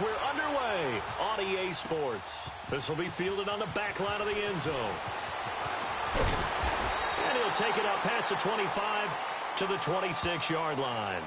we're underway on EA Sports. This will be fielded on the back line of the end zone. And he'll take it out past the 25 to the 26-yard line.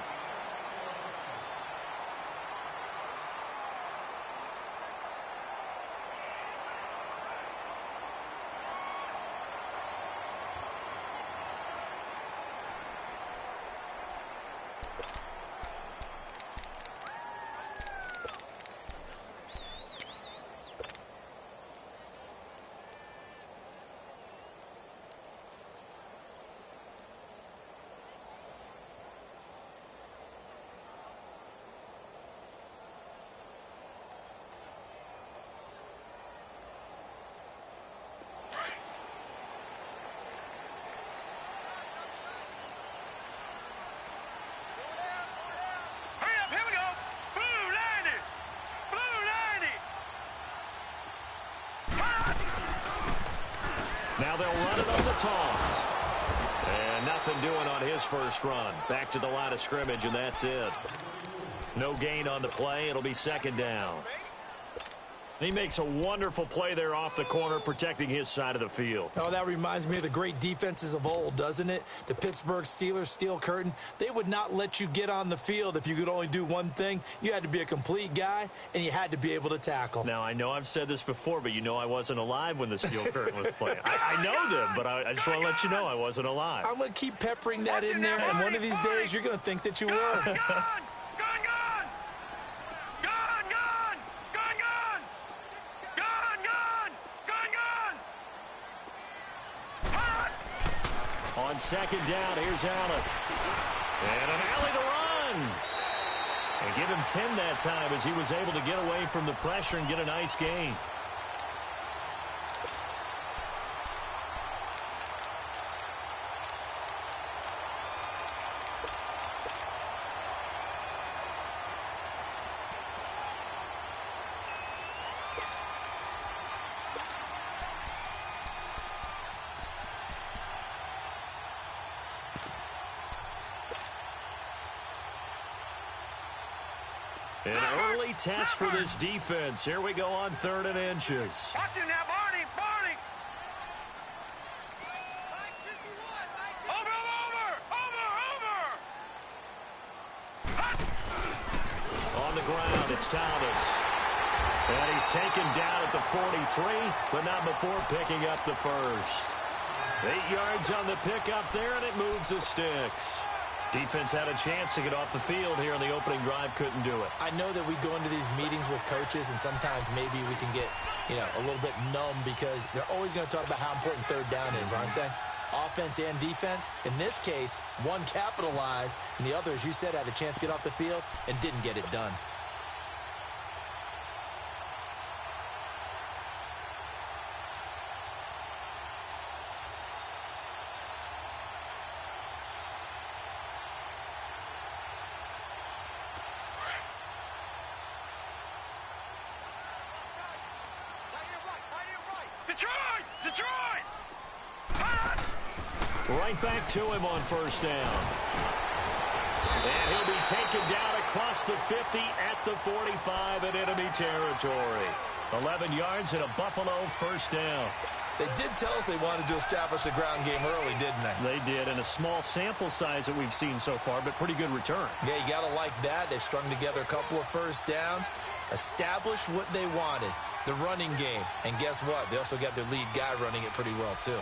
Now they'll run it on the toss. And nothing doing on his first run. Back to the line of scrimmage, and that's it. No gain on the play. It'll be second down. He makes a wonderful play there off the corner, protecting his side of the field. Oh, that reminds me of the great defenses of old, doesn't it? The Pittsburgh Steelers, Steel Curtain, they would not let you get on the field if you could only do one thing. You had to be a complete guy, and you had to be able to tackle. Now, I know I've said this before, but you know I wasn't alive when the Steel Curtain was playing. I know them, but I just want to let you know I wasn't alive. I'm going to keep peppering that in there, and one of these days you're going to think that you were. On second down, here's Allen. And an alley to run. And give him 10 that time as he was able to get away from the pressure and get a nice gain. An early test for this defense. Here we go on 3rd and inches. Watch him now, Barney! Barney! Over! On the ground, it's Thomas. And he's taken down at the 43, but not before picking up the first. 8 yards on the pickup there, and it moves the sticks. Defense had a chance to get off the field here on the opening drive, couldn't do it. I know that we go into these meetings with coaches, and sometimes maybe we can get, a little bit numb because they're always going to talk about how important 3rd down is, aren't they? Offense and defense. In this case, one capitalized, and the other, as you said, had a chance to get off the field and didn't get it done. Detroit! Right back to him on 1st down. And he'll be taken down across the 50 at the 45 in enemy territory. 11 yards and a Buffalo 1st down. They did tell us they wanted to establish the ground game early, didn't they? They did, and a small sample size that we've seen so far, but pretty good return. Yeah, you got to like that. They've strung together a couple of 1st downs, established what they wanted, the running game. And guess what? They also got their lead guy running it pretty well, too.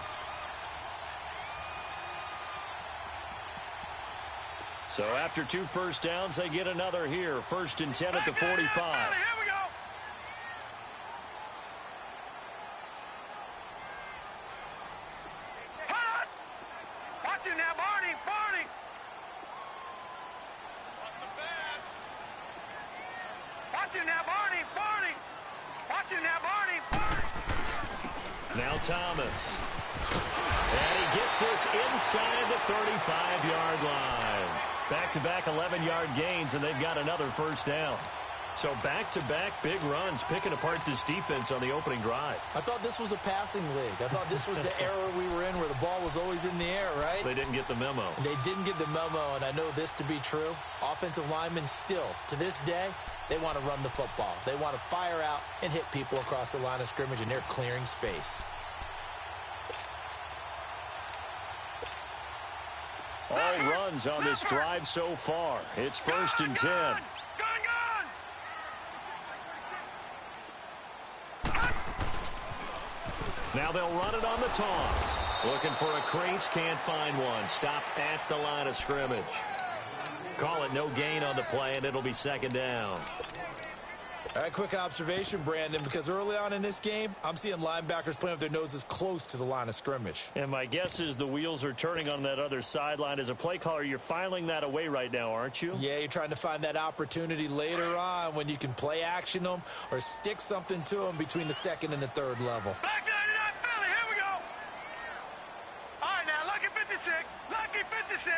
So after 2 1st downs, they get another here. 1st and 10 at the 45. Here we go. Hot! Watch him now, Barney! Barney! Watch the pass. Watch him now, Barney! Barney! Watch him now, Barney! Barney! Now Thomas. And he gets this inside the 35-yard line. Back-to-back 11-yard gains, and they've got another 1st down. So back-to-back big runs, picking apart this defense on the opening drive. I thought this was a passing league. I thought this was the era we were in where the ball was always in the air, right? They didn't get the memo. They didn't get the memo, and I know this to be true. Offensive linemen still, to this day, They want to run the football. They want to fire out and hit people across the line of scrimmage, and they're clearing space. All runs on this drive so far. It's 1st and 10. Now they'll run it on the toss. Looking for a crease, can't find one. Stopped at the line of scrimmage. Call it no gain on the play, and it'll be 2nd down. All right, quick observation, Brandon, because early on in this game, I'm seeing linebackers playing with their noses close to the line of scrimmage. And my guess is the wheels are turning on that other sideline. As a play caller, you're filing that away right now, aren't you? Yeah, you're trying to find that opportunity later on when you can play action them or stick something to them between the 2nd and the 3rd level. Back 99 Philly, here we go. All right, now, lucky 56. Lucky 56.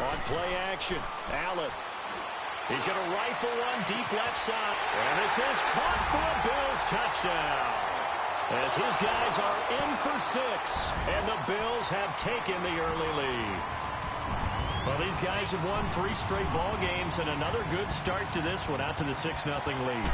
On play action, Allen. He's going to rifle one deep left side. And this is caught for a Bills touchdown. As his guys are in for 6. And the Bills have taken the early lead. Well, these guys have won 3 straight ball games and another good start to this one out to the 6-0 lead.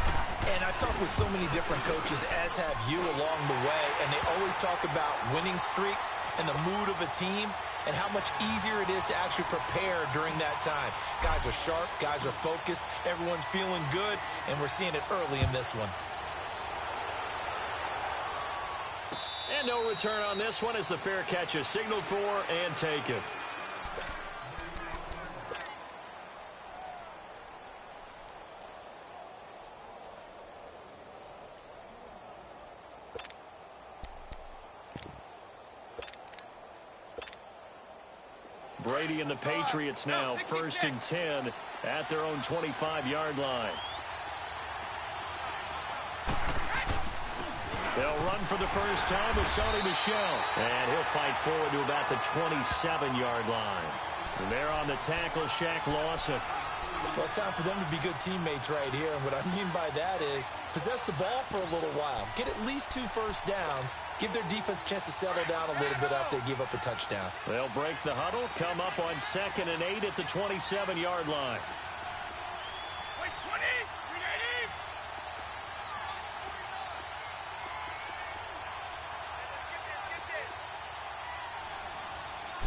And I've talked with so many different coaches, as have you along the way, and they always talk about winning streaks and the mood of a team and how much easier it is to actually prepare during that time. Guys are sharp, guys are focused, everyone's feeling good, and we're seeing it early in this one. And no return on this one as the fair catch is signaled for and taken. Brady and the Patriots now 1st and 10 at their own 25-yard line. They'll run for the first time with Sony Michel. And he'll fight forward to about the 27-yard line. And there on the tackle, Shaq Lawson. So it's time for them to be good teammates right here. And what I mean by that is possess the ball for a little while. Get at least 2 first downs. Give their defense a chance to settle down a little bit after they give up a touchdown. They'll break the huddle, come up on 2nd and 8 at the 27-yard line. Wait, 20,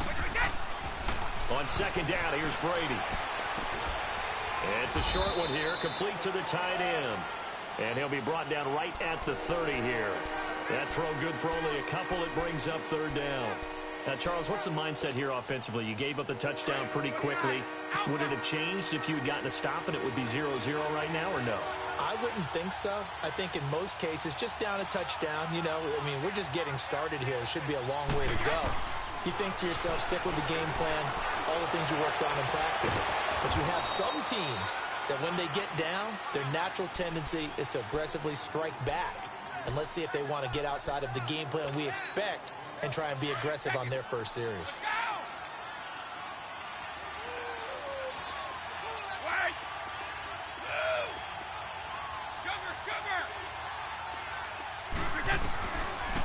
380. On 2nd down, here's Brady. It's a short one here, complete to the tight end. And he'll be brought down right at the 30 here. That throw good for only a couple. It brings up 3rd down. Now, Charles, what's the mindset here offensively? You gave up the touchdown pretty quickly. Would it have changed if you had gotten a stop and it would be 0-0 right now, or no? I wouldn't think so. I think in most cases, just down a touchdown, you know, I mean, we're just getting started here. It should be a long way to go. You think to yourself, stick with the game plan, all the things you worked on in practice. But you have some teams that when they get down, their natural tendency is to aggressively strike back. And let's see if they want to get outside of the game plan we expect and try and be aggressive on their first series.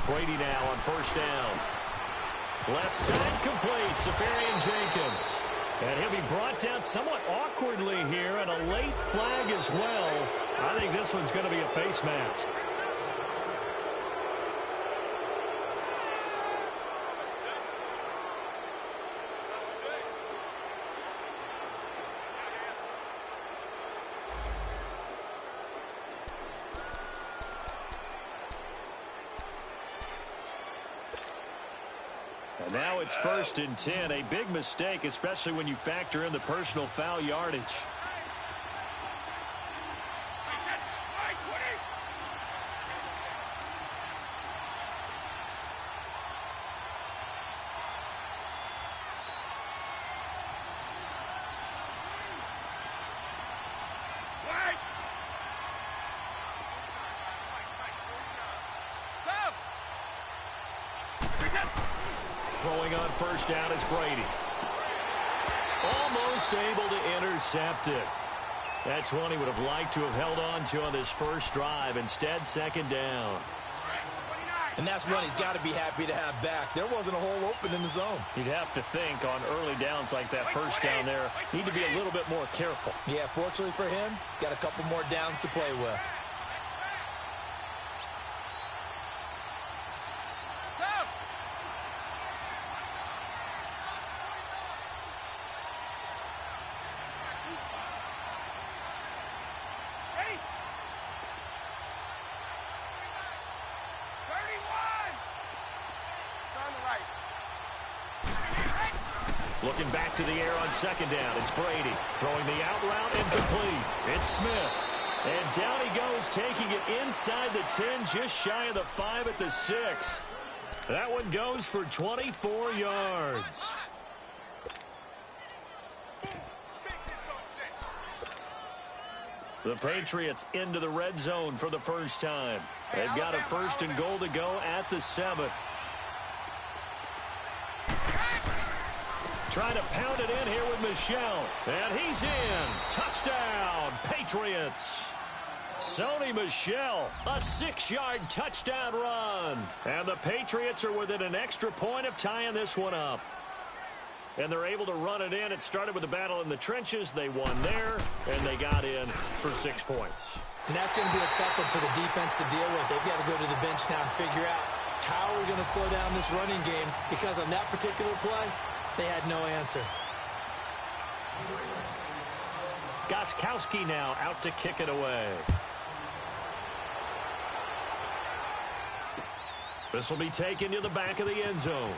Brady now on 1st down. Left side complete, Safarian Jenkins. And he'll be brought down somewhat awkwardly here, and a late flag as well. I think this one's going to be a face mask. And now it's 1st and 10. A big mistake, especially when you factor in the personal foul yardage. Throwing on 1st down is Brady. Almost able to intercept it. That's one he would have liked to have held on to on this first drive. Instead, 2nd down. And that's one he's got to be happy to have back. There wasn't a hole open in the zone. You'd have to think on early downs like that first down there, need to be a little bit more careful. Yeah, fortunately for him, got a couple more downs to play with. Looking back to the air on second down. It's Brady throwing the out route incomplete. It's Smith. And down he goes, taking it inside the 10, just shy of the 5 at the 6. That one goes for 24 yards. The Patriots into the red zone for the first time. They've got a 1st and goal to go at the 7. Trying to pound it in here with Michel. And he's in. Touchdown, Patriots. Sony Michel, a 6-yard touchdown run. And the Patriots are within an extra point of tying this one up. And they're able to run it in. It started with a battle in the trenches. They won there, and they got in for 6 points. And that's going to be a tough one for the defense to deal with. They've got to go to the bench now and figure out how we're going to slow down this running game, because on that particular play, they had no answer. Gostkowski now out to kick it away. This will be taken to the back of the end zone.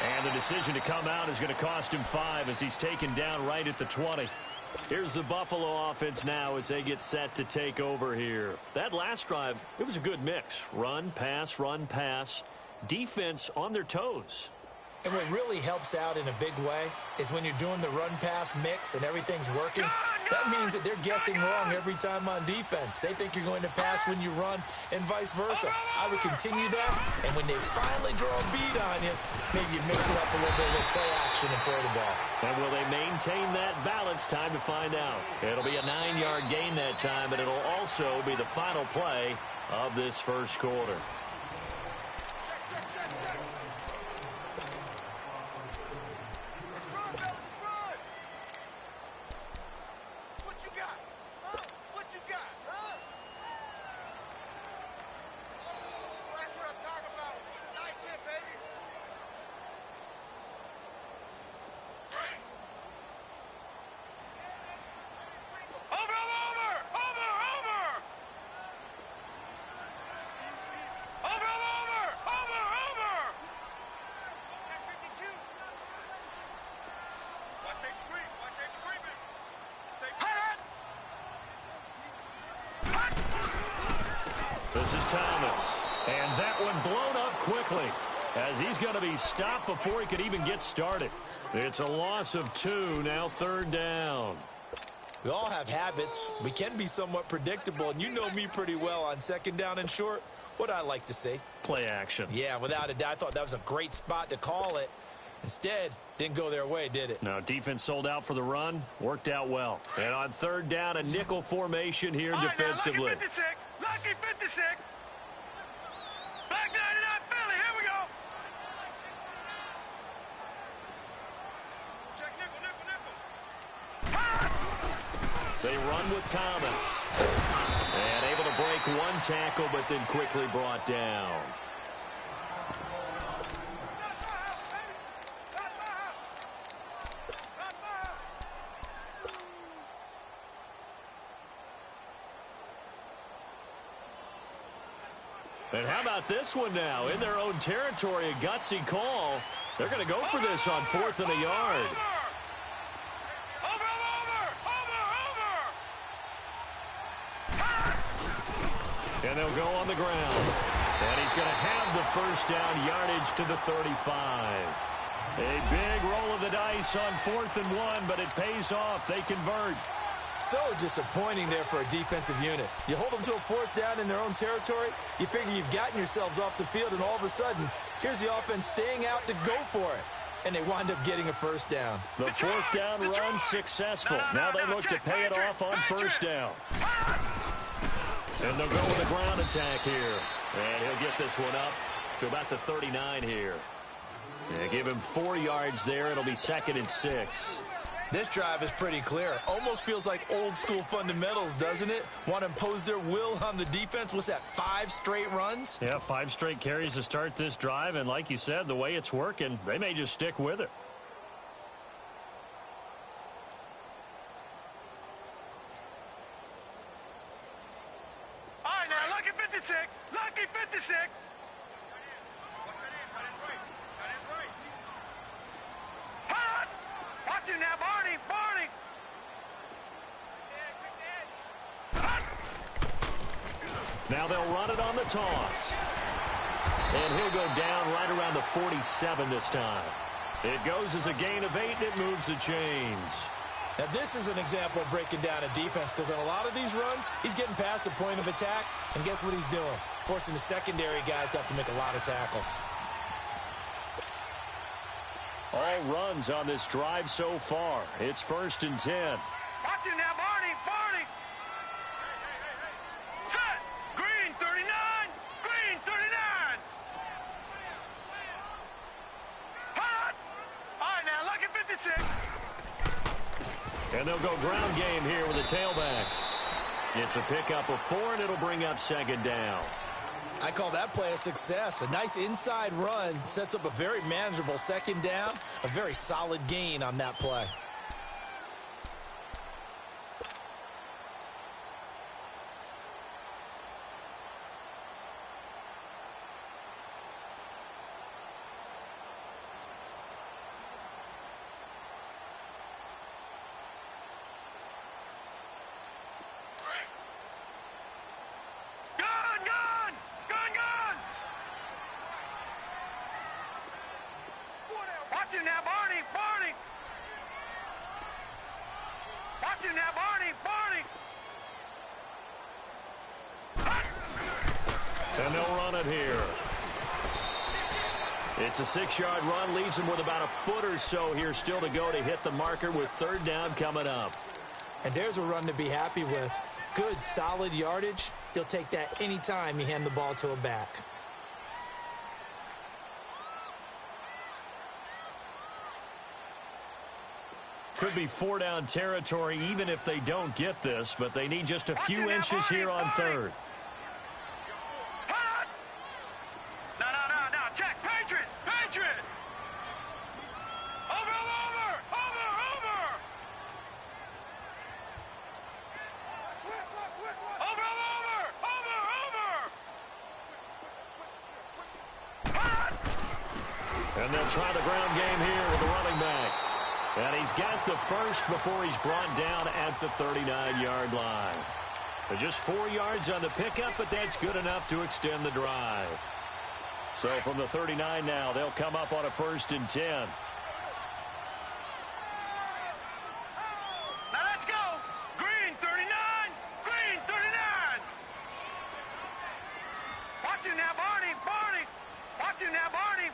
And the decision to come out is going to cost him 5 as he's taken down right at the 20. Here's the Buffalo offense now as they get set to take over here. That last drive, it was a good mix. Run, pass, defense on their toes. And what really helps out in a big way is when you're doing the run-pass mix and everything's working, that means that they're guessing wrong every time on defense. They think you're going to pass when you run and vice versa. I would continue that, and when they finally draw a bead on you, maybe you mix it up a little bit with play action and throw the ball. And will they maintain that balance? Time to find out. It'll be a 9-yard gain that time, but it'll also be the final play of this first quarter. This is Thomas, and that one blown up quickly as he's going to be stopped before he could even get started. It's a loss of 2, now 3rd down. We all have habits. We can be somewhat predictable, and you know me pretty well on 2nd down and short. What I like to see? Play action. Yeah, without a doubt. I thought that was a great spot to call it. Instead, didn't go their way, did it? No, defense sold out for the run. Worked out well. And on 3rd down, a nickel formation here defensively. Lucky 56. Lucky 56. Back 99 Philly. Here we go. Check nickel. They run with Thomas. And able to break one tackle, but then quickly brought down. And how about this one now? In their own territory, a gutsy call. They're going to go for this on 4th and a yard. And they'll go on the ground. And he's going to have the 1st down, yardage to the 35. A big roll of the dice on 4th and 1, but it pays off. They convert. So disappointing there for a defensive unit. You hold them to a 4th down in their own territory, you figure you've gotten yourselves off the field, and all of a sudden, here's the offense staying out to go for it. And they wind up getting a 1st down. The 4th down run successful. Now they look to pay it off on 1st down. And they'll go with the ground attack here. And he'll get this one up to about the 39 here. Yeah, give him 4 yards there. It'll be 2nd and 6. This drive is pretty clear. Almost feels like old school fundamentals, doesn't it? Want to impose their will on the defense. What's that, 5 straight runs? Yeah, 5 straight carries to start this drive. And like you said, the way it's working, they may just stick with it. All right, now, lucky 56. Lucky 56. Hot! Watch it now, Barney. Barney. Hot! Now they'll run it on the toss. And he'll go down right around the 47 this time. It goes as a gain of 8, and it moves the chains. Now, this is an example of breaking down a defense because on a lot of these runs, he's getting past the point of attack, and guess what he's doing? Forcing the secondary guys to have to make a lot of tackles. All runs on this drive so far. It's 1st and 10. Watch it now, Barney. Barney. Set. Green 39. Green 39. Hot. All right, now, lucky 56. And they'll go ground game here with a tailback. It's a pickup of 4, and it'll bring up 2nd down. I call that play a success. A nice inside run sets up a very manageable 2nd down. A very solid gain on that play. Watch him now, Barney. Barney. Watch him now, Barney. Barney. And they'll run it here. It's a 6-yard run. Leaves him with about a foot or so here still to go to hit the marker with 3rd down coming up. And there's a run to be happy with. Good, solid yardage. You'll take that anytime you hand the ball to a back. Could be 4-down territory even if they don't get this, but they need just a few inches here on 3rd. Hot! No. Check. Patriot. Over. Hot! And they'll try the ground game here with the running back. And he's got the first before he's brought down at the 39-yard line. Just 4 yards on the pickup, but that's good enough to extend the drive. So from the 39 now, they'll come up on a 1st and 10. Now let's go. Green 39. Green 39. Watch him now, Barney. Watch him now, Barney.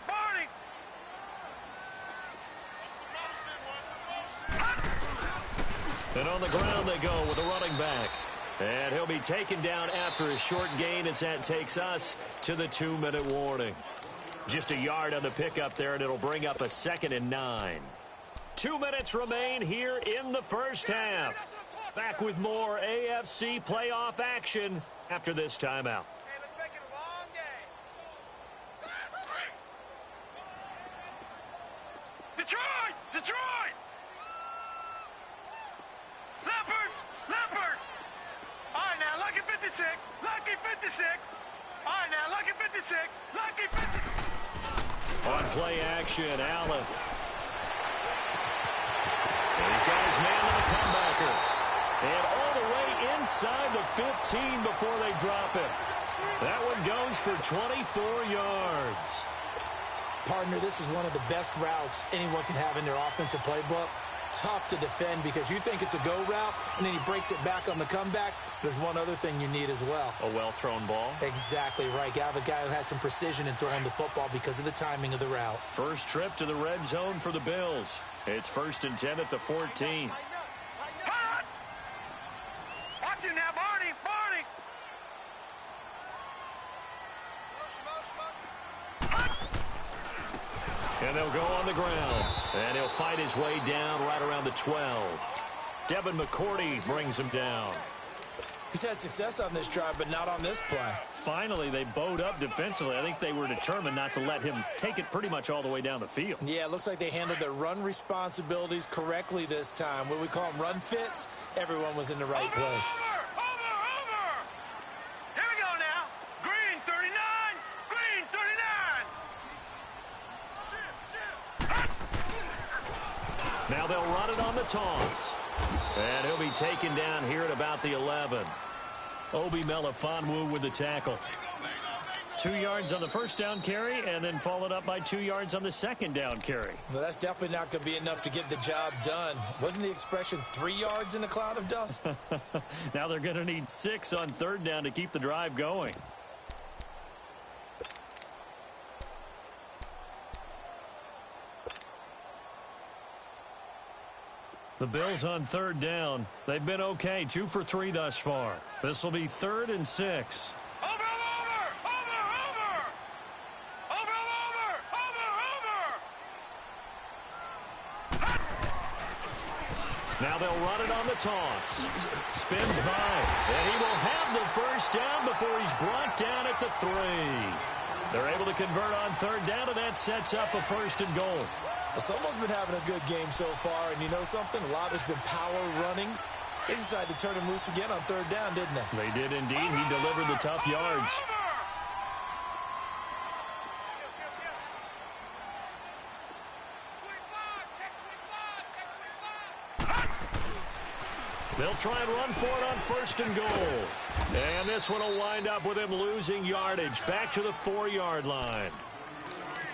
And on the ground they go with a running back. And he'll be taken down after a short gain as that takes us to the 2-minute warning. Just a yard on the pickup there, and it'll bring up a 2nd and 9. 2 minutes remain here in the first half. Back with more AFC playoff action after this timeout. Hey, let's make it a long game. Detroit! Leopard! All right, now, lucky 56. All right, now, lucky 56. On play action, Allen. And he's got his man to the comebacker. And all the way inside the 15 before they drop it. That one goes for 24 yards. Partner, this is one of the best routes anyone can have in their offensive playbook. Tough to defend because you think it's a go route, and then he breaks it back on the comeback. There's one other thing you need as well. A well-thrown ball. Exactly right. You have a guy who has some precision in throwing the football because of the timing of the route. First trip to the red zone for the Bills. It's 1st and 10 at the 14. Hot! Watch him now, Barney. He'll go on the ground, and he'll fight his way down right around the 12. Devin McCourty brings him down. He's had success on this drive, but not on this play. Finally, they bowed up defensively. I think they were determined not to let him take it pretty much all the way down the field. Yeah, it looks like they handled their run responsibilities correctly this time. What we call them run fits, everyone was in the right place. Over! Here we go now. Green 39, green 39. Now they'll run it on the toss. And he'll be taken down here at about the 11. Obi Melifonwu with the tackle. 2 yards on the first down carry, and then followed up by 2 yards on the second down carry. Well, that's definitely not going to be enough to get the job done. Wasn't the expression 3 yards in a cloud of dust? Now they're going to need 6 on third down to keep the drive going. The Bills on third down. They've been okay, 2 for 3 thus far. This will be 3rd and 6. Over! Now they'll run it on the toss. Spins by, and he will have the first down before he's brought down at the 3. They're able to convert on third down, and that sets up a 1st and goal. Well, someone's been having a good game so far, and you know something? A lot has been power running. They decided to turn him loose again on third down, didn't they? They did indeed. He delivered the tough yards. They'll try and run for it on 1st and goal. And this one will wind up with him losing yardage back to the 4-yard line.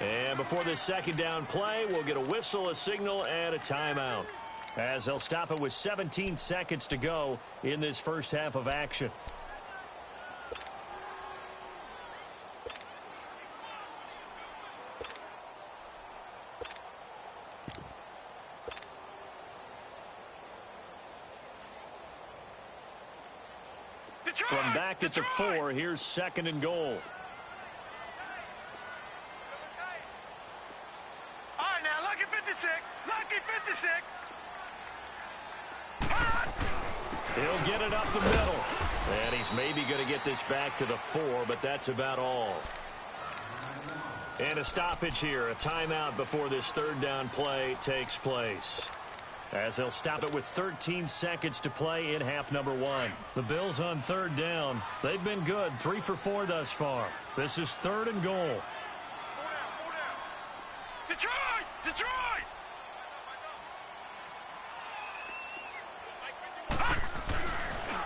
And before this 2nd down play, we'll get a whistle, a signal, and a timeout, as they'll stop it with 17 seconds to go in this first half of action. From back at the 4, here's 2nd and goal. All right, now, lucky 56. Lucky 56. He'll get it up the middle. And he's maybe going to get this back to the 4, but that's about all. And a stoppage here, a timeout before this 3rd down play takes place, as they'll stop it with 13 seconds to play in half number 1. The Bills on 3rd down. They've been good, 3 for 4 thus far. This is 3rd and goal. Detroit!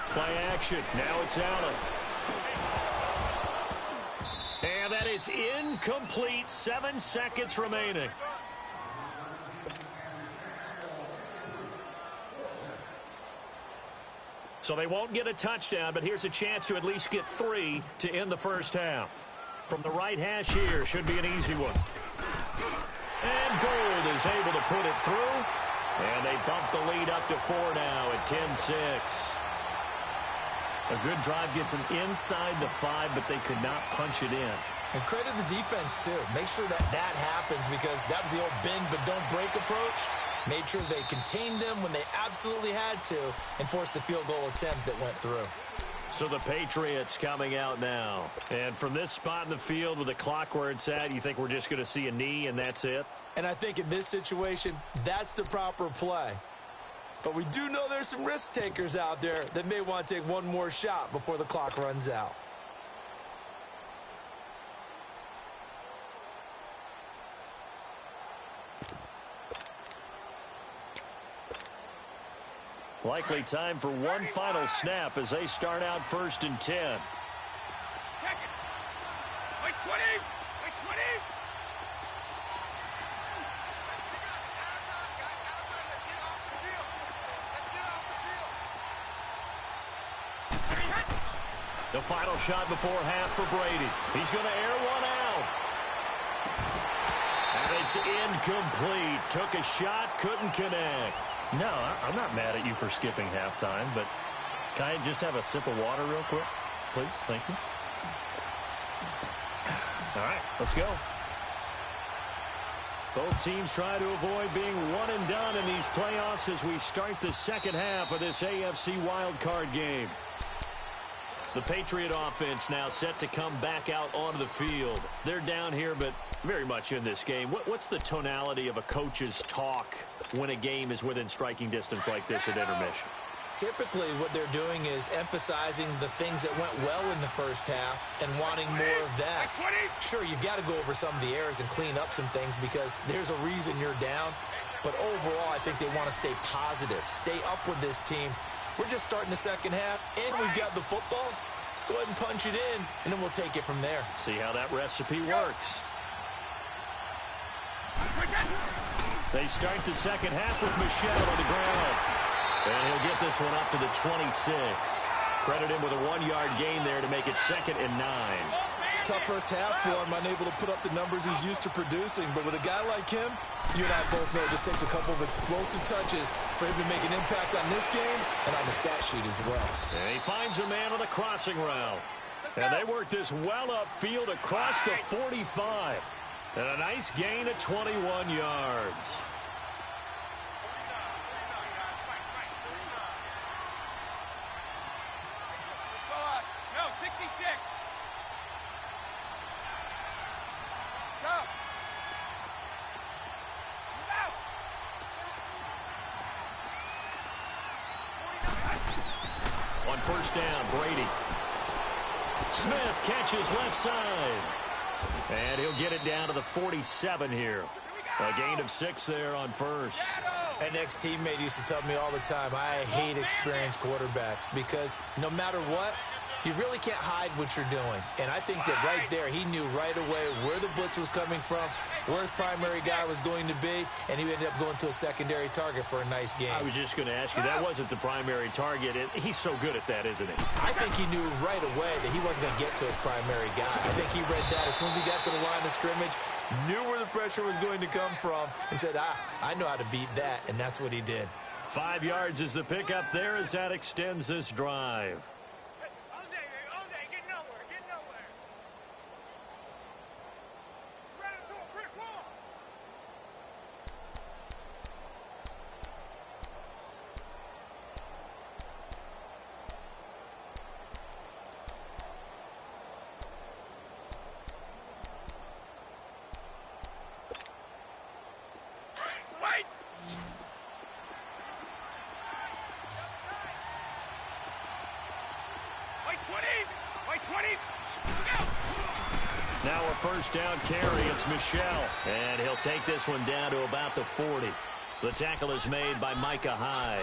Play action. Now it's Allen. And that is incomplete. 7 seconds remaining. So they won't get a touchdown, but here's a chance to at least get 3 to end the first half. From the right hash here, should be an easy one. And Gold is able to put it through. And they bump the lead up to 4 now at 10-6. A good drive gets them inside the 5, but they could not punch it in. And credit the defense, too. Make sure that happens, because that was the old bend but don't break approach. Made sure they contained them when they absolutely had to and forced the field goal attempt that went through. So the Patriots coming out now. And from this spot in the field with the clock where it's at, you think we're just going to see a knee and that's it? And I think in this situation, that's the proper play. But we do know there's some risk takers out there that may want to take one more shot before the clock runs out. Likely time for one final snap as they start out 1st and 10. Wait 20! Wait 20! The final shot before half for Brady. He's going to air one out. And it's incomplete. Took a shot, couldn't connect. No, I'm not mad at you for skipping halftime, but can I just have a sip of water real quick? Please, thank you. All right, let's go. Both teams try to avoid being one and done in these playoffs as we start the second half of this AFC wildcard game. The Patriot offense now set to come back out onto the field. They're down here, but very much in this game. What's the tonality of a coach's talk when a game is within striking distance like this at intermission? Typically, what they're doing is emphasizing the things that went well in the first half and wanting more of that. Sure, you've got to go over some of the errors and clean up some things because there's a reason you're down. But overall, I think they want to stay positive, stay up with this team. We're just starting the second half, and we've got the football. Let's go ahead and punch it in, and then we'll take it from there. See how that recipe works. They start the second half with Michel on the ground. And he'll get this one up to the 26. Credit him with a 1-yard gain there to make it 2nd and 9. Tough first half for him, unable to put up the numbers he's used to producing. But with a guy like him, you and I both know it just takes a couple of explosive touches for him to make an impact on this game and on the stat sheet as well. And he finds a man on the crossing route. And they work this well upfield across the 45. And a nice gain of 21 yards. On first down, Brady. Smith catches left side. And he'll get it down to the 47 here. A gain of 6 there on first. An ex-teammate used to tell me all the time, I hate experienced quarterbacks because no matter what, you really can't hide what you're doing. And I think that right there, he knew right away where the blitz was coming from, where his primary guy was going to be, and he ended up going to a secondary target for a nice game. I was just going to ask you, that wasn't the primary target. He's so good at that, isn't he? I think he knew right away that he wasn't going to get to his primary guy. I think he read that as soon as he got to the line of scrimmage, knew where the pressure was going to come from, and said, I know how to beat that, and that's what he did. 5 yards is the pickup there as that extends this drive. Now a first down carry. It's Michel. And he'll take this one down to about the 40. The tackle is made by Micah Hyde.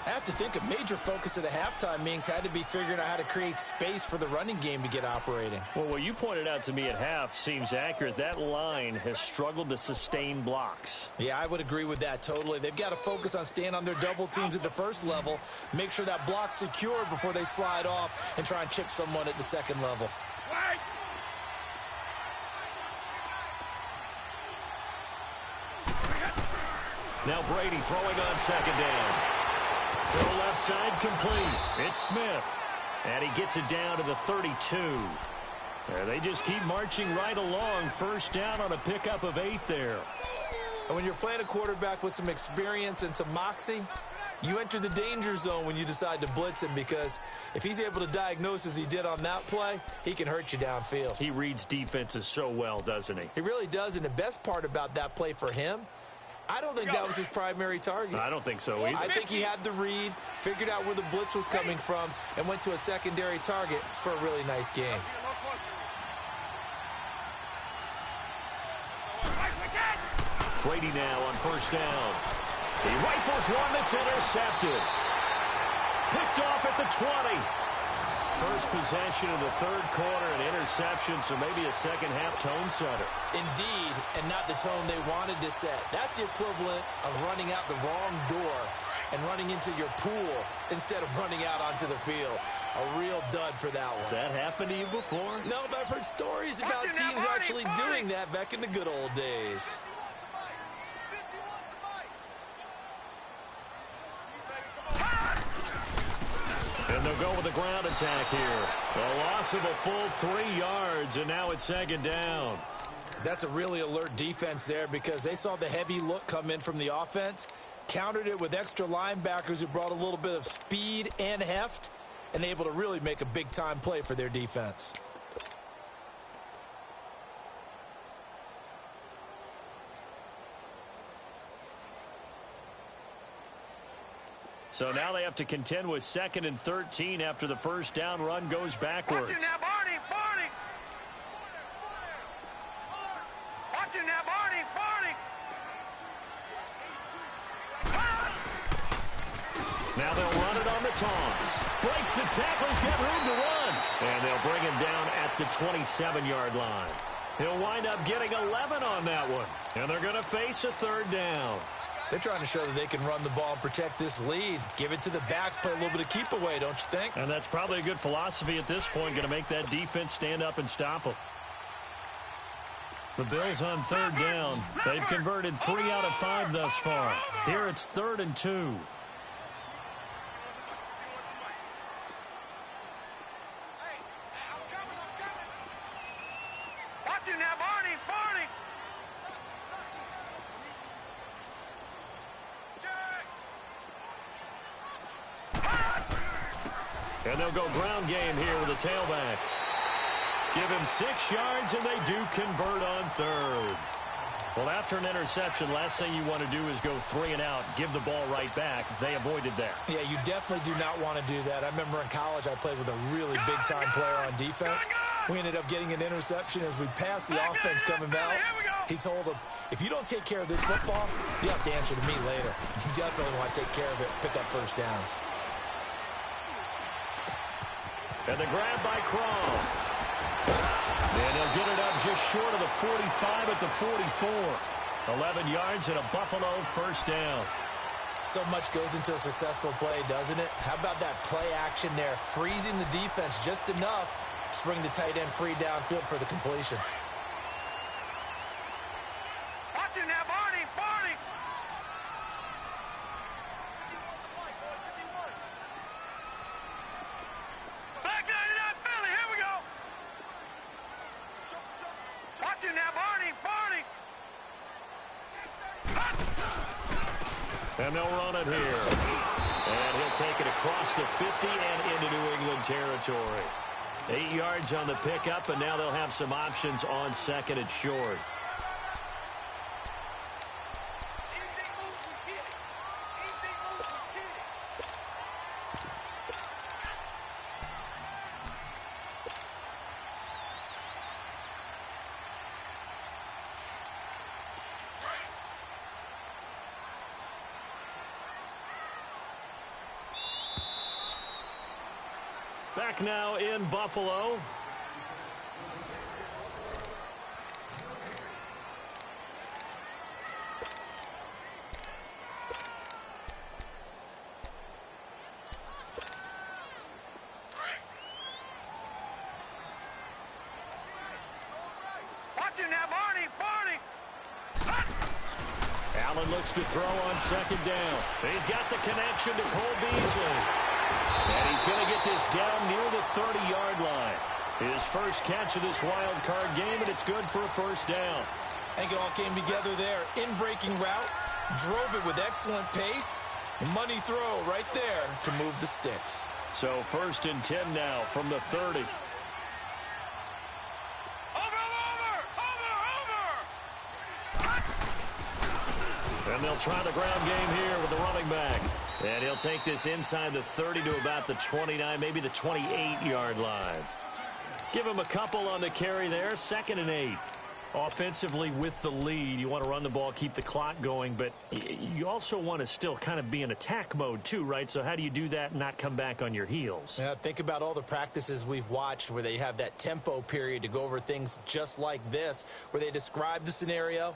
I have to think a major focus of the halftime meetings had to be figuring out how to create space for the running game to get operating. Well, what you pointed out to me at half seems accurate. That line has struggled to sustain blocks. Yeah, I would agree with that totally. They've got to focus on staying on their double teams at the first level, make sure that block's secure before they slide off and try and chip someone at the second level. Now Brady throwing on second down. Throw left side complete. It's Smith. And he gets it down to the 32. They just keep marching right along. First down on a pickup of 8 there. And when you're playing a quarterback with some experience and some moxie, you enter the danger zone when you decide to blitz him, because if he's able to diagnose as he did on that play, he can hurt you downfield. He reads defenses so well, doesn't he? He really does, and the best part about that play for him, I don't think that was his primary target. I don't think so either. I think he had the read, figured out where the blitz was coming from, and went to a secondary target for a really nice game. Brady now on first down. He rifles one that's intercepted. Picked off at the 20. First possession of the third quarter, an interception, so maybe a second-half tone setter. Indeed, and not the tone they wanted to set. That's the equivalent of running out the wrong door and running into your pool instead of running out onto the field. A real dud for that one. Has that happened to you before? No, but I've heard stories about teams actually doing that back in the good old days. And they'll go with a ground attack here. A loss of a full 3 yards, and now it's second down. That's a really alert defense there because they saw the heavy look come in from the offense, countered it with extra linebackers who brought a little bit of speed and heft, and able to really make a big-time play for their defense. So now they have to contend with 2nd and 13 after the first down run goes backwards. Watch it now, Barney. Barney. Watch it now, Barney. Barney. Now they'll run it on the toss. Breaks the tackles, got room to run. And they'll bring him down at the 27-yard line. He'll wind up getting 11 on that one. And they're going to face a 3rd down. They're trying to show that they can run the ball and protect this lead. Give it to the backs, play a little bit of keep away, don't you think? And that's probably a good philosophy at this point, going to make that defense stand up and stop them. The Bills on 3rd down. They've converted 3 out of 5 thus far. Here it's 3rd and 2. Watch it now, Barney. Barney. And they'll go ground game here with a tailback. Give him 6 yards, and they do convert on 3rd. Well, after an interception, last thing you want to do is go 3 and out, give the ball right back. They avoided that. Yeah, you definitely do not want to do that. I remember in college I played with a really big-time player on defense. We ended up getting an interception as we passed the offense coming out. He told him, if you don't take care of this football, you have to answer to me later. You definitely want to take care of it, pick up first downs. And the grab by Croft. And he'll get it up just short of the 45 at the 44. 11 yards and a Buffalo first down. So much goes into a successful play, doesn't it? How about that play action there? Freezing the defense just enough to bring the tight end free downfield for the completion. Watch it now, Barney. Barney. Back 99 Philly. Here we go. Watch it now, Barney. Barney. And they'll run it here. And he'll take it across the 50 and into New England territory. 8 yards on the pickup, and now they'll have some options on 2nd and short. Back now in Buffalo. Watch it now, Barney. Barney. Allen looks to throw on 2nd down. He's got the connection to Cole Beasley. And he's going to get this down near the 30-yard line. His first catch of this wild card game, and it's good for a first down. I think it all came together there. In-breaking route, drove it with excellent pace. Money throw right there to move the sticks. So 1st and 10 now from the 30. And they'll try the ground game here with the running back. And he'll take this inside the 30 to about the 29, maybe the 28-yard line. Give him a couple on the carry there. 2nd and 8. Offensively with the lead, you want to run the ball, keep the clock going, but you also want to still kind of be in attack mode too, right? So how do you do that and not come back on your heels? Yeah, think about all the practices we've watched where they have that tempo period to go over things just like this, where they describe the scenario,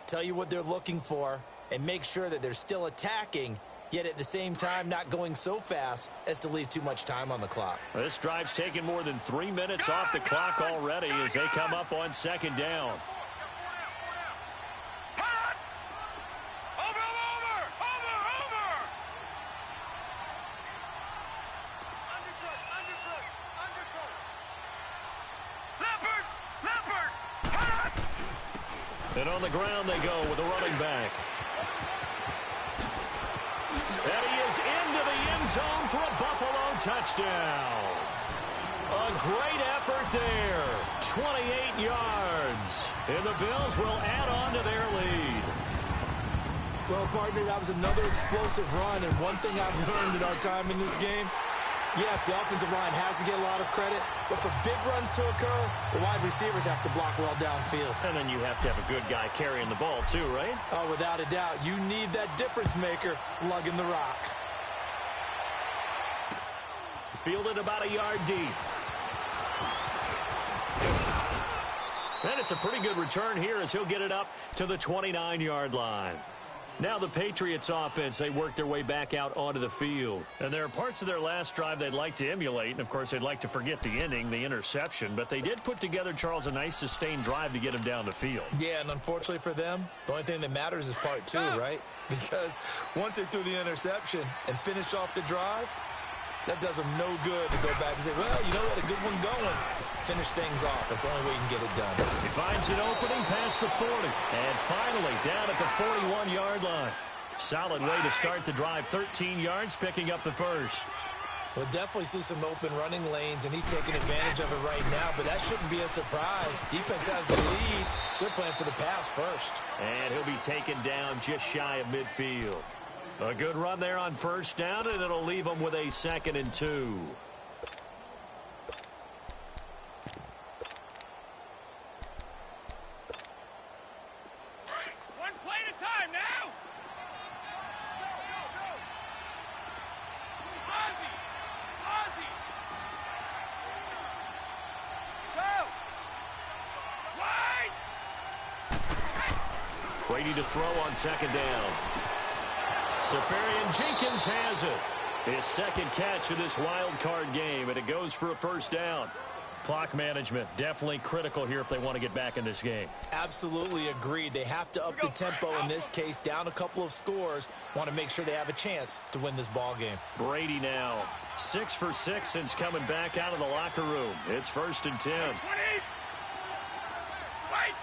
tell you what they're looking for, and make sure that they're still attacking, yet at the same time not going so fast as to leave too much time on the clock. This drive's taken more than 3 minutes off the clock already as they come up on 2nd down. And on the ground they go with a running back. And he is into the end zone for a Buffalo touchdown. A great effort there. 28 yards. And the Bills will add on to their lead. Well, partner, that was another explosive run. And one thing I've learned in our time in this game, yes, the offensive line has to get a lot of credit, but for big runs to occur, the wide receivers have to block well downfield. And then you have to have a good guy carrying the ball too, right? Oh, without a doubt. You need that difference maker lugging the rock. Fielded about a yard deep. And it's a pretty good return here as he'll get it up to the 29-yard line. Now the Patriots offense, they work their way back out onto the field. And there are parts of their last drive they'd like to emulate. And, of course, they'd like to forget the ending, the interception. But they did put together, Charles, a nice sustained drive to get him down the field. Yeah, and unfortunately for them, the only thing that matters is part two, right? Because once they threw the interception and finished off the drive, that does them no good to go back and say, well, you know, we had a good one going. Finish things off. That's the only way you can get it done. He finds an opening past the 40. And finally down at the 41-yard line. Solid way to start the drive. 13 yards, picking up the first. We'll definitely see some open running lanes, and he's taking advantage of it right now, but that shouldn't be a surprise. Defense has the lead. They're playing for the pass first. And he'll be taken down just shy of midfield. A good run there on first down, and it'll leave them with a 2nd and 2. One play at a time now. Go. Ozzie. Go. Wide. Brady to throw on 2nd down. Safarian Jenkins has it. His 2nd catch of this wild card game, and it goes for a first down. Clock management definitely critical here if they want to get back in this game. Absolutely agreed. They have to up the tempo in this case, down a couple of scores. Want to make sure they have a chance to win this ball game. Brady now 6 for 6 since coming back out of the locker room. It's 1st and 10. 20. Wait.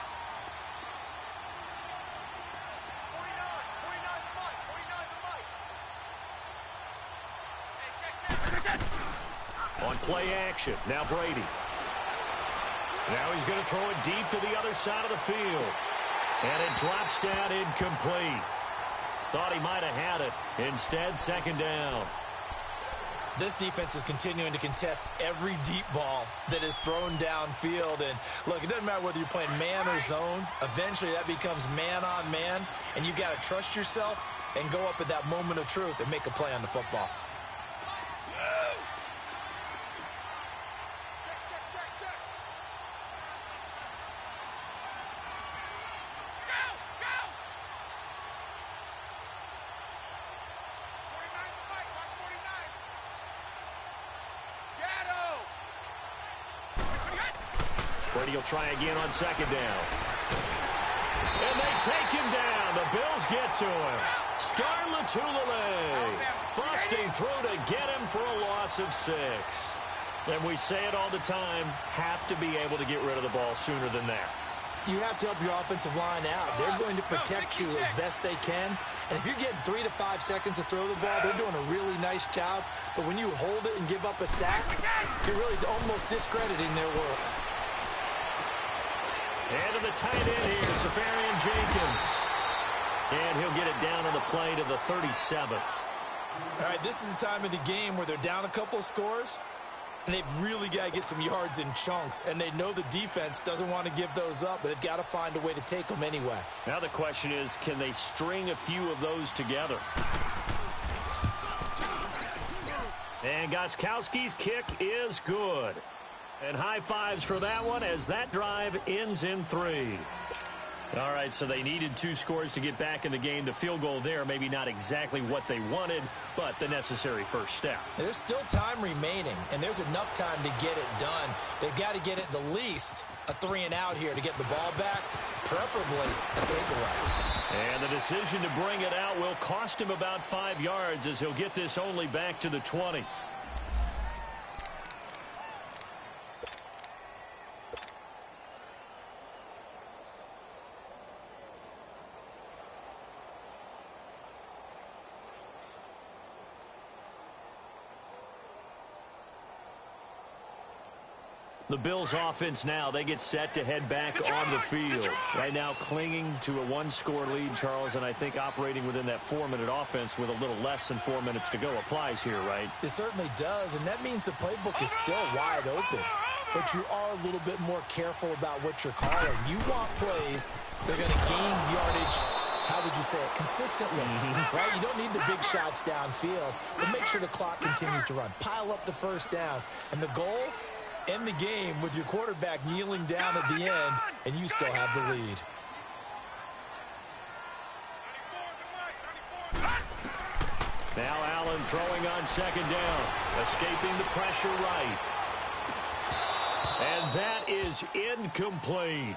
49. On play action, now Brady. Now he's going to throw it deep to the other side of the field. And it drops down incomplete. Thought he might have had it. Instead, 2nd down. This defense is continuing to contest every deep ball that is thrown downfield. And, look, it doesn't matter whether you're playing man or zone. Eventually, that becomes man on man. And you've got to trust yourself and go up at that moment of truth and make a play on the football. Brady will try again on 2nd down. And they take him down. The Bills get to him. Star Latulippe busting through to get him for a loss of 6. And we say it all the time, have to be able to get rid of the ball sooner than that. You have to help your offensive line out. They're going to protect you as best they can. And if you're getting 3 to 5 seconds to throw the ball, they're doing a really nice job. But when you hold it and give up a sack, you're really almost discrediting their work. And to the tight end here, Safarian Jenkins. And he'll get it down on the play to the 37. All right, this is the time of the game where they're down a couple of scores, and they've really got to get some yards in chunks. And they know the defense doesn't want to give those up, but they've got to find a way to take them anyway. Now the question is, can they string a few of those together? And Gostkowski's kick is good. And high fives for that one as that drive ends in 3. All right, so they needed 2 scores to get back in the game. The field goal there, maybe not exactly what they wanted, but the necessary first step. There's still time remaining, and there's enough time to get it done. They've got to get it the least a 3 and out here to get the ball back, preferably a takeaway. And the decision to bring it out will cost him about 5 yards as he'll get this only back to the 20. The Bills offense now, they get set to head back on the field. Right now clinging to a one-score lead, Charles, and I think operating within that 4-minute offense with a little less than 4 minutes to go applies here, right? It certainly does, and that means the playbook is still wide open. But you are a little bit more careful about what you're calling. You want plays that are going to gain yardage, how would you say it, consistently, right? You don't need the big shots downfield, but make sure the clock continues to run. Pile up the first downs. And the goal, end the game with your quarterback kneeling down at the end, and you still have the lead. Now Allen throwing on second down, escaping the pressure right. And that is incomplete.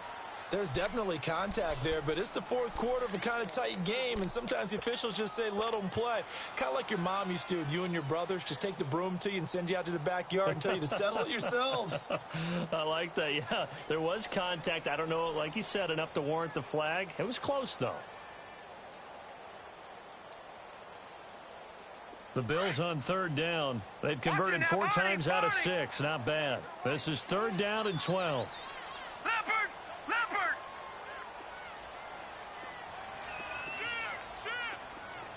There's definitely contact there, but it's the fourth quarter of a kind of tight game, and sometimes the officials just say, let them play. Kind of like your mom used to with you and your brothers. Just take the broom to you and send you out to the backyard and tell you to settle it yourselves. I like that, yeah. There was contact. I don't know, like you said, enough to warrant the flag. It was close, though. The Bills on third down. They've converted 4 times out of 6. Not bad. This is third down and 12. Leopard! Leopard!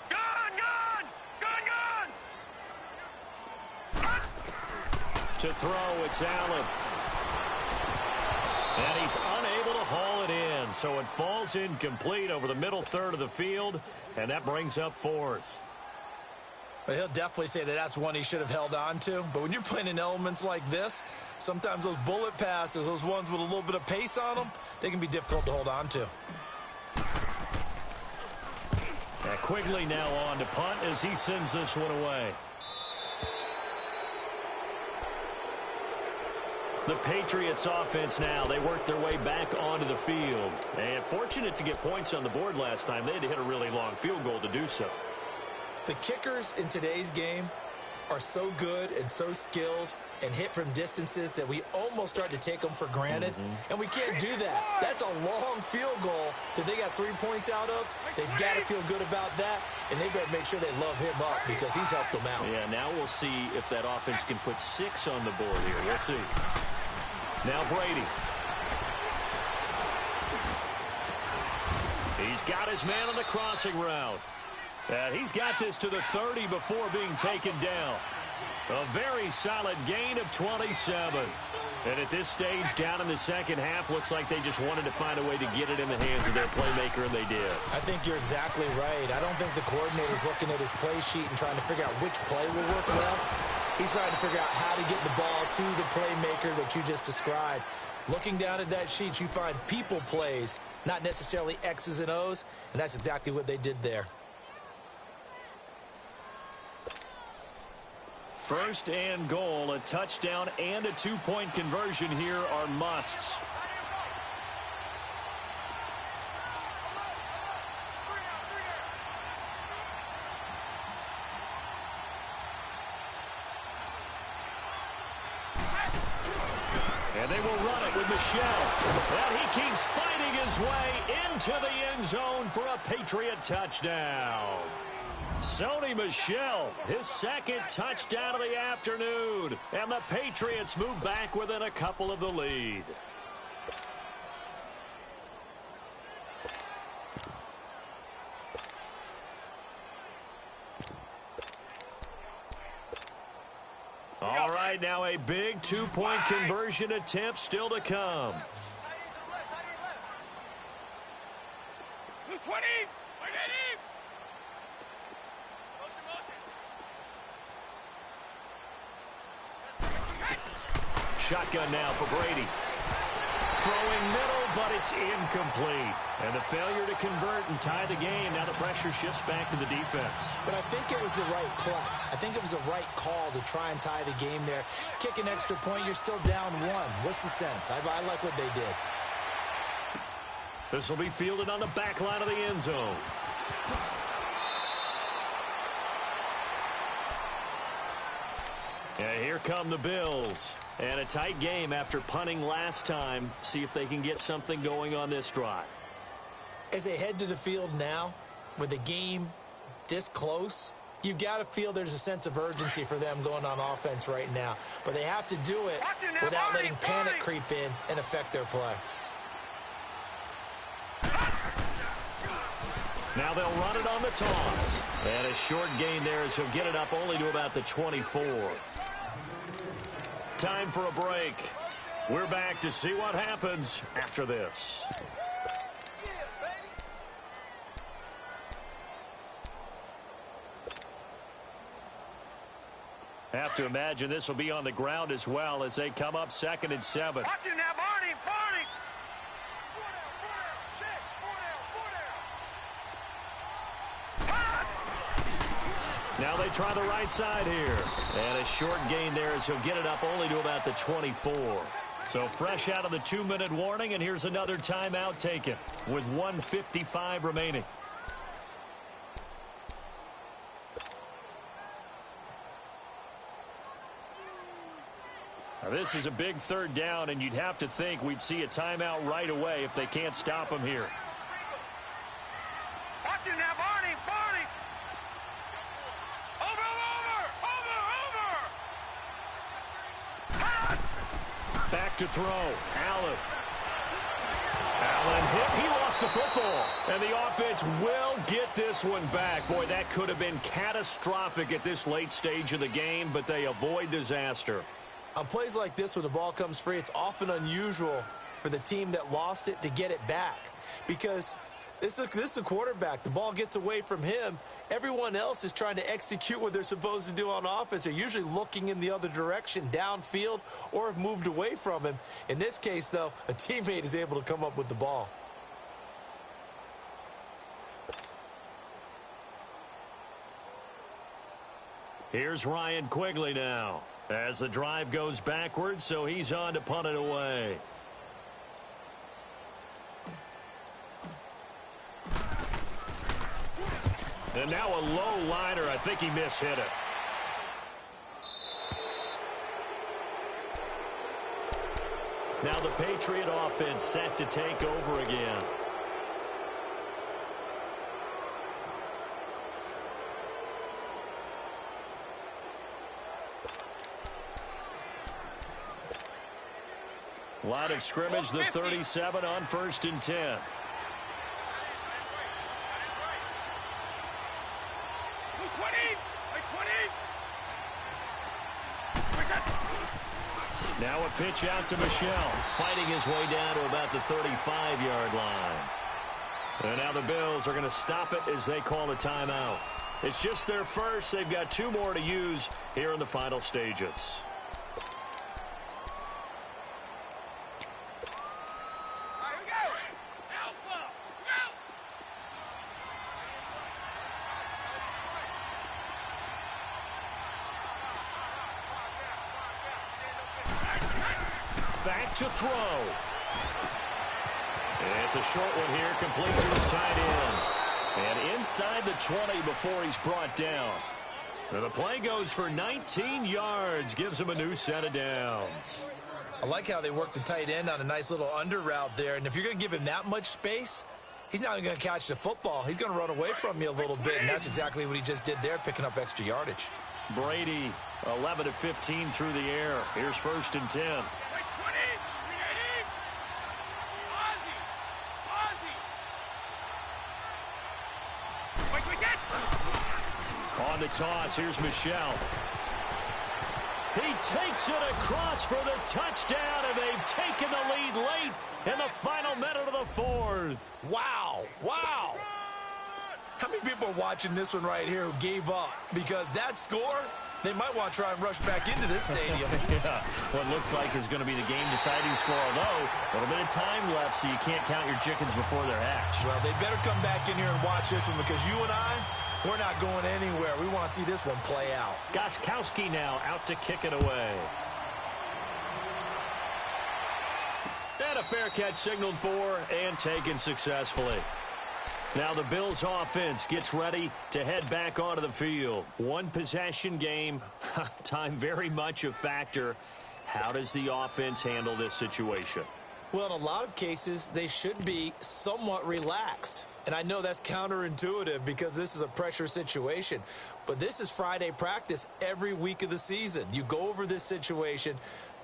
Gone! To throw, it's Allen. And he's unable to haul it in, so it falls incomplete over the middle third of the field, and that brings up fourth. But he'll definitely say that that's one he should have held on to. But when you're playing in elements like this, sometimes those bullet passes, those ones with a little bit of pace on them, they can be difficult to hold on to. Quigley now on to punt as he sends this one away. The Patriots offense now, they work their way back onto the field. And fortunate to get points on the board last time. They had to hit a really long field goal to do so. The kickers in today's game are so good and so skilled and hit from distances that we almost start to take them for granted. And we can't do that. That's a long field goal that they got 3 points out of. They've got to feel good about that, and they better make sure they love him up because he's helped them out. Yeah, now we'll see if that offense can put 6 on the board here. We'll see. Now Brady. He's got his man on the crossing route. He's got this to the 30 before being taken down. A very solid gain of 27. And at this stage, down in the second half, looks like they just wanted to find a way to get it in the hands of their playmaker, and they did. I think you're exactly right. I don't think the coordinator's looking at his play sheet and trying to figure out which play will work well. He's trying to figure out how to get the ball to the playmaker that you just described. Looking down at that sheet, you find people plays, not necessarily X's and O's, and that's exactly what they did there. First and goal, a touchdown and a 2-point conversion here are musts. And they will run it with Michelle. And he keeps fighting his way into the end zone for a Patriot touchdown. Sony Michel, his second touchdown of the afternoon. And the Patriots move back within a couple of the lead. All right, now a big 2-point conversion attempt still to come. 20! Shotgun now for Brady. Throwing middle, but it's incomplete. And the failure to convert and tie the game. Now the pressure shifts back to the defense. But I think it was the right play. I think it was the right call to try and tie the game there. Kick an extra point, you're still down 1. What's the sense? I like what they did. This will be fielded on the back line of the end zone. And here come the Bills. And a tight game after punting last time. See if they can get something going on this drive. As they head to the field now, with the game this close, You've got to feel there's a sense of urgency for them going on offense right now. But they have to do it without letting panic creep in and affect their play. Now they'll run it on the toss. And a short gain there as he'll get it up only to about the 24. Time for a break. We're back to see what happens after this. Have to imagine this will be on the ground as well as they come up 2nd and 7. Watch it now, Barney, Barney. Now they try the right side here. And a short gain there as he'll get it up only to about the 24. So fresh out of the 2-minute warning, and here's another timeout taken with 1:55 remaining. Now this is a big 3rd down, and you'd have to think we'd see a timeout right away if they can't stop him here. Watch it now, Barney, Barney. Over. Back to throw. Allen hit. He lost the football. And the offense will get this one back. Boy, that could have been catastrophic at this late stage of the game, but they avoid disaster. On plays like this, when the ball comes free, it's often unusual for the team that lost it to get it back. Because this is the quarterback. The ball gets away from him. Everyone else is trying to execute what they're supposed to do on offense. They're usually looking in the other direction, downfield, or have moved away from him. In this case, though, a teammate is able to come up with the ball. Here's Ryan Quigley now as the drive goes backwards, so he's on to punt it away. And now a low liner. I think he mishit it. Now the Patriot offense set to take over again. Line of scrimmage, the 37 on 1st and 10. Now a pitch out to Michel, fighting his way down to about the 35-yard line. And now the Bills are going to stop it as they call a timeout. It's just their first. They've got 2 more to use here in the final stages. Back to throw. And it's a short one here, complete to his tight end. And inside the 20 before he's brought down. And the play goes for 19 yards, gives him a new set of downs. I like how they work the tight end on a nice little under route there. And if you're going to give him that much space, he's not going to catch the football. He's going to run away from you a little bit, and that's exactly what he just did there, picking up extra yardage. Brady, 11 of 15 through the air. Here's 1st and 10. On the toss, here's Michel. He takes it across for the touchdown, and they've taken the lead late in the final minute of the 4th. Wow. Wow. How many people are watching this one right here who gave up? Because that score, they might want to try and rush back into this stadium. Yeah, what looks like is going to be the game-deciding score, although a little bit of time left, so you can't count your chickens before they're hatched. Well, they better come back in here and watch this one, because you and I, we're not going anywhere. We want to see this one play out. Gostkowski now out to kick it away. And a fair catch signaled for and taken successfully. Now the Bills offense gets ready to head back onto the field. One possession game. Time very much a factor. How does the offense handle this situation? Well, in a lot of cases, they should be somewhat relaxed. And I know that's counterintuitive because this is a pressure situation. But this is Friday practice every week of the season. You go over this situation,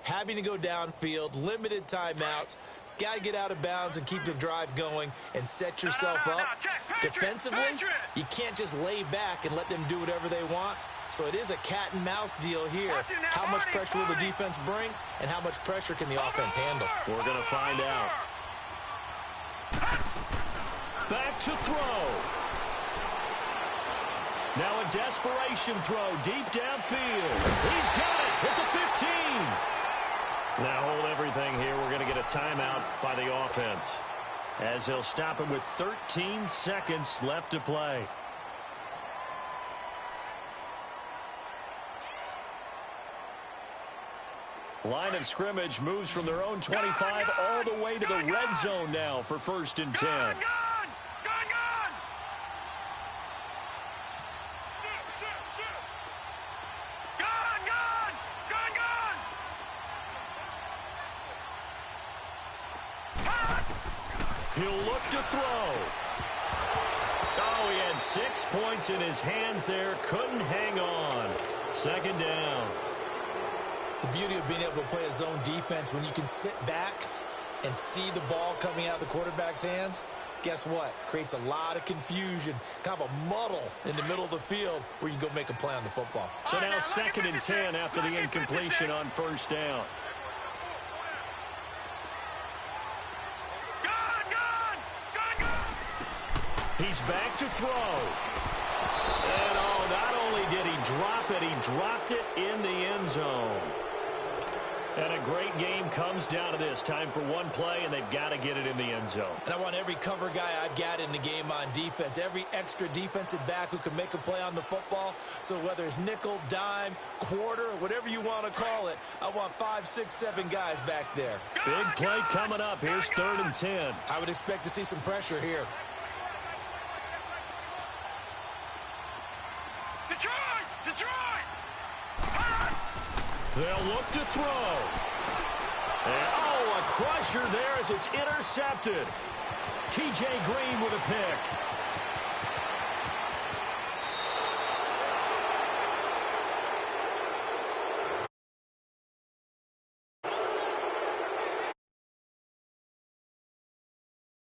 having to go downfield, limited timeouts, got to get out of bounds and keep the drive going and set yourself up. Defensively, you can't just lay back and let them do whatever they want. So it is a cat and mouse deal here. How much pressure will the defense bring and how much pressure can the offense handle? We're going to find out. Back to throw. Now a desperation throw deep downfield. He's got it at the 15. Now hold everything here. We're going to get a timeout by the offense as he'll stop him with 13 seconds left to play. Line of scrimmage moves from their own 25 all the way to the red zone now for 1st and 10. He'll look to throw. Oh, he had 6 points in his hands there. Couldn't hang on. 2nd down. The beauty of being able to play a zone defense when you can sit back and see the ball coming out of the quarterback's hands, guess what? Creates a lot of confusion, kind of a muddle in the middle of the field where you can go make a play on the football. So now 2nd and 10 after the incompletion on 1st down. He's back to throw. And, oh, not only did he drop it, he dropped it in the end zone. And a great game comes down to this. Time for one play, and they've got to get it in the end zone. And I want every cover guy I've got in the game on defense, every extra defensive back who can make a play on the football. So whether it's nickel, dime, quarter, whatever you want to call it, I want 5, 6, 7 guys back there. Big play coming up. Here's 3rd and 10. I would expect to see some pressure here. They'll look to throw. And, oh, a crusher there as it's intercepted. T.J. Green with a pick.